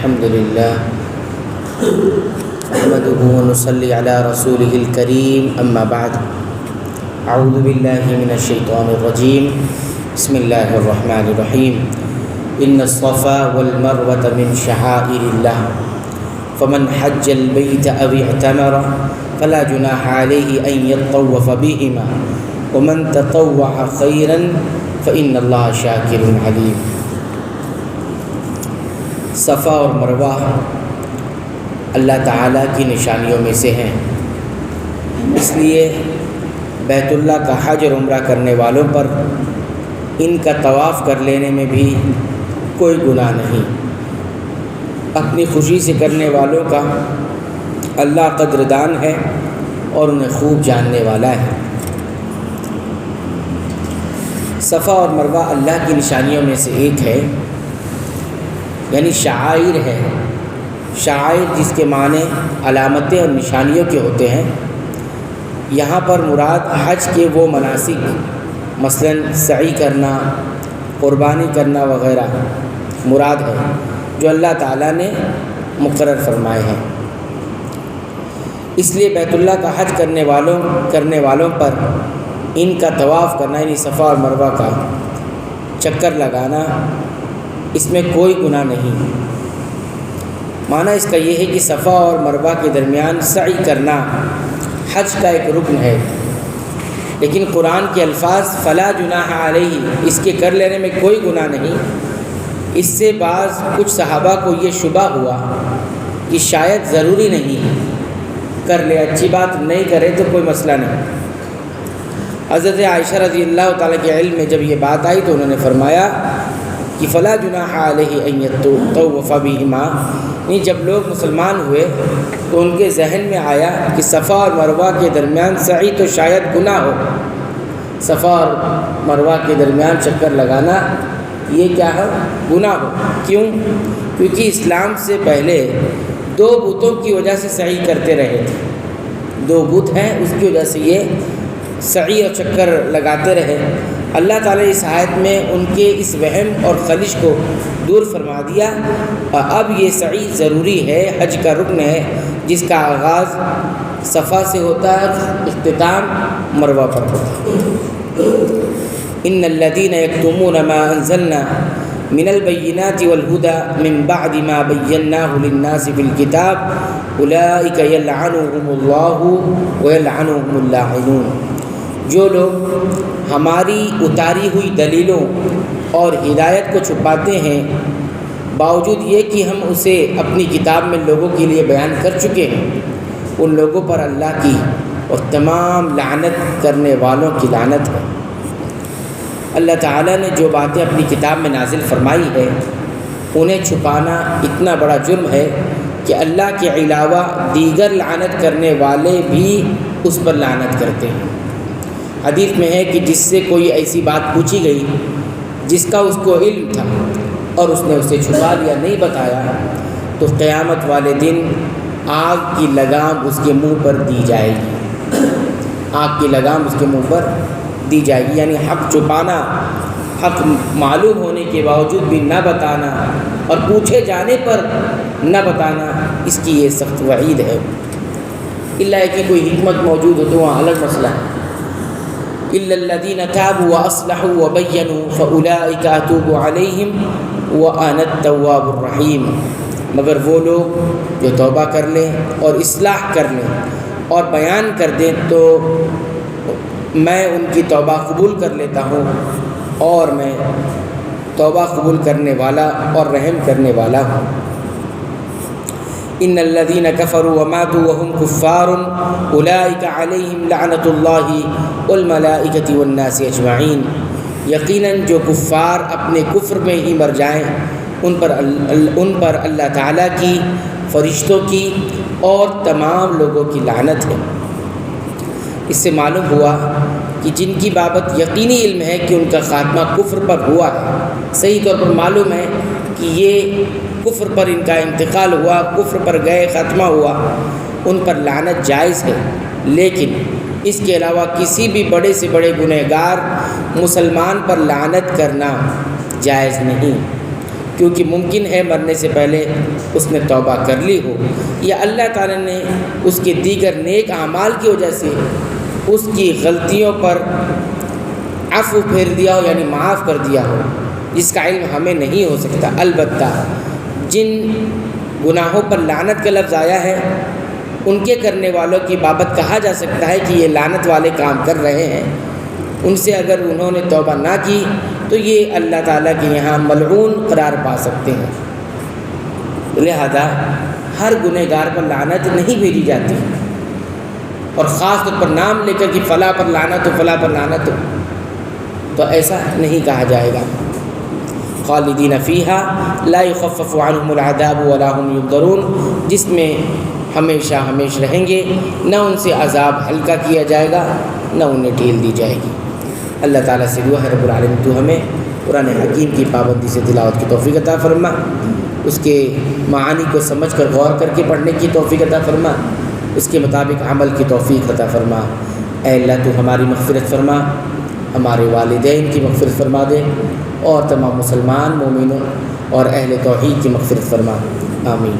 الحمد لله نحمده ونصلي على رسوله الكريم أما بعد أعوذ بالله من الشيطان الرجيم بسم الله الرحمن الرحيم إن الصفا والمروة من شعائر الله فمن حج البيت أو اعتمر فلا جناح عليه أن يطوف بهما ومن تطوع خيرا فإن الله شاكر عليم۔ صفا اور مروہ اللہ تعالیٰ کی نشانیوں میں سے ہیں، اس لیے بیت اللہ کا حج اور عمرہ کرنے والوں پر ان کا طواف کر لینے میں بھی کوئی گناہ نہیں۔ اپنی خوشی سے کرنے والوں کا اللہ قدردان ہے اور انہیں خوب جاننے والا ہے۔ صفا اور مروہ اللہ کی نشانیوں میں سے ایک ہے، یعنی شعائر ہے۔ شعائر جس کے معنی علامتیں اور نشانیوں کے ہوتے ہیں، یہاں پر مراد حج کے وہ مناسک مثلاً سعی کرنا، قربانی کرنا وغیرہ مراد ہے جو اللہ تعالیٰ نے مقرر فرمائے ہیں۔ اس لیے بیت اللہ کا حج کرنے والوں پر ان کا طواف کرنا، یعنی صفا اور مروہ کا چکر لگانا، اس میں کوئی گناہ نہیں۔ معنی اس کا یہ ہے کہ صفا اور مروہ کے درمیان سعی کرنا حج کا ایک رکن ہے، لیکن قرآن کے الفاظ فلا جناح علیہ، اس کے کر لینے میں کوئی گناہ نہیں۔ اس سے بعض کچھ صحابہ کو یہ شبہ ہوا کہ شاید ضروری نہیں، کر لے اچھی بات، نہیں کرے تو کوئی مسئلہ نہیں۔ حضرت عائشہ رضی اللہ تعالیٰ کے علم میں جب یہ بات آئی تو انہوں نے فرمایا کہ فلا جناح علیہ ان یطوف بہما، یعنی جب لوگ مسلمان ہوئے تو ان کے ذہن میں آیا کہ صفا اور مروہ کے درمیان سعی تو شاید گناہ ہو، صفا اور مروہ کے درمیان چکر لگانا یہ کیا ہے؟ گناہ ہو۔ کیوں؟ کیونکہ اسلام سے پہلے دو بتوں کی وجہ سے سعی کرتے رہے تھے، دو بت ہیں اس کی وجہ سے یہ سعی اور چکر لگاتے رہے۔ اللہ تعالیٰ اس آیت میں ان کے اس وہم اور خلش کو دور فرما دیا، اور اب یہ سعی ضروری ہے، حج کا رکن ہے، جس کا آغاز صفا سے ہوتا ہے، اختتام مروہ پر ہوتا ہے۔ ان الذين يكتمون ما انزلنا من البينات والهدى من بعد ما بيناه للناس في الكتاب اولئك يلعنهم الله ويلعنهم اللاعنون۔ جو لوگ ہماری اتاری ہوئی دلیلوں اور ہدایت کو چھپاتے ہیں، باوجود یہ کہ ہم اسے اپنی کتاب میں لوگوں کے لیے بیان کر چکے ہیں، ان لوگوں پر اللہ کی اور تمام لعنت کرنے والوں کی لعنت ہے۔ اللہ تعالیٰ نے جو باتیں اپنی کتاب میں نازل فرمائی ہے، انہیں چھپانا اتنا بڑا جرم ہے کہ اللہ کے علاوہ دیگر لعنت کرنے والے بھی اس پر لعنت کرتے ہیں۔ حدیث میں ہے کہ جس سے کوئی ایسی بات پوچھی گئی جس کا اس کو علم تھا اور اس نے اسے چھپا لیا، نہیں بتایا، تو قیامت والے دن آگ کی لگام اس کے منہ پر دی جائے گی، آگ کی لگام اس کے منہ پر دی جائے گی۔ یعنی حق چھپانا، حق معلوم ہونے کے باوجود بھی نہ بتانا اور پوچھے جانے پر نہ بتانا، اس کی یہ سخت وعید ہے۔ اللہ کہ کوئی حکمت موجود ہو تو وہاں الگ مسئلہ ہے۔ الا الذين تابوا واصلحوا وبينوا فاولئك اتوب عليهم وانا التواب الرحيم، مگر وہ لوگ جو توبہ کر لیں اور اصلاح کر لیں اور بیان کر دیں تو میں ان کی توبہ قبول کر لیتا ہوں، اور میں توبہ قبول کرنے والا اور رحم کرنے والا ہوں۔ ان الذين كفروا وماتوا وهم كفار اولئك عليهم لعنت الله والملائكة والناس اجمعین، یقیناً جو کفار اپنے کفر میں ہی مر جائیں ان پر اللہ تعالیٰ کی، فرشتوں کی اور تمام لوگوں کی لعنت ہے۔ اس سے معلوم ہوا کہ جن کی بابت یقینی علم ہے کہ ان کا خاتمہ کفر پر ہوا ہے، صحیح طور پر معلوم ہے کہ یہ کفر پر ان کا انتقال ہوا، کفر پر گئے، خاتمہ ہوا، ان پر لعنت جائز ہے، لیکن اس کے علاوہ کسی بھی بڑے سے بڑے گنہگار مسلمان پر لعنت کرنا جائز نہیں۔ کیونکہ ممکن ہے مرنے سے پہلے اس نے توبہ کر لی ہو، یا اللہ تعالیٰ نے اس کے دیگر نیک اعمال کی وجہ سے اس کی غلطیوں پر عفو پھیر دیا ہو، یعنی معاف کر دیا ہو، جس کا علم ہمیں نہیں ہو سکتا۔ البتہ جن گناہوں پر لعنت کا لفظ آیا ہے ان کے کرنے والوں کی بابت کہا جا سکتا ہے کہ یہ لعنت والے کام کر رہے ہیں، ان سے اگر انہوں نے توبہ نہ کی تو یہ اللہ تعالیٰ کے یہاں ملعون قرار پا سکتے ہیں۔ لہذا ہر گنہ گار پر لعنت نہیں بھیجی جاتی، اور خاص طور پر نام لے کر کہ فلاں پر لعنت ہو، فلاں پر لعنت ہو، تو ایسا نہیں کہا جائے گا۔ خالدین فیہا لا یخفف عنہم العذاب ولا هم ینظرون، جس میں ہمیشہ رہیں گے، نہ ان سے عذاب ہلکا کیا جائے گا نہ انہیں ڈھیل دی جائے گی۔ اللہ تعالیٰ سے دعا ہے رب العالمین تو ہمیں قرآن حکیم کی پابندی سے تلاوت کی توفیق عطا فرما، اس کے معانی کو سمجھ کر غور کر کے پڑھنے کی توفیق عطا فرما، اس کے مطابق عمل کی توفیق عطا فرما۔ اے اللہ تو ہماری مغفرت فرما، ہمارے والدین کی مغفرت فرما دے، اور تمام مسلمان مومنوں اور اہل توحید کی مغفرت فرما، آمین۔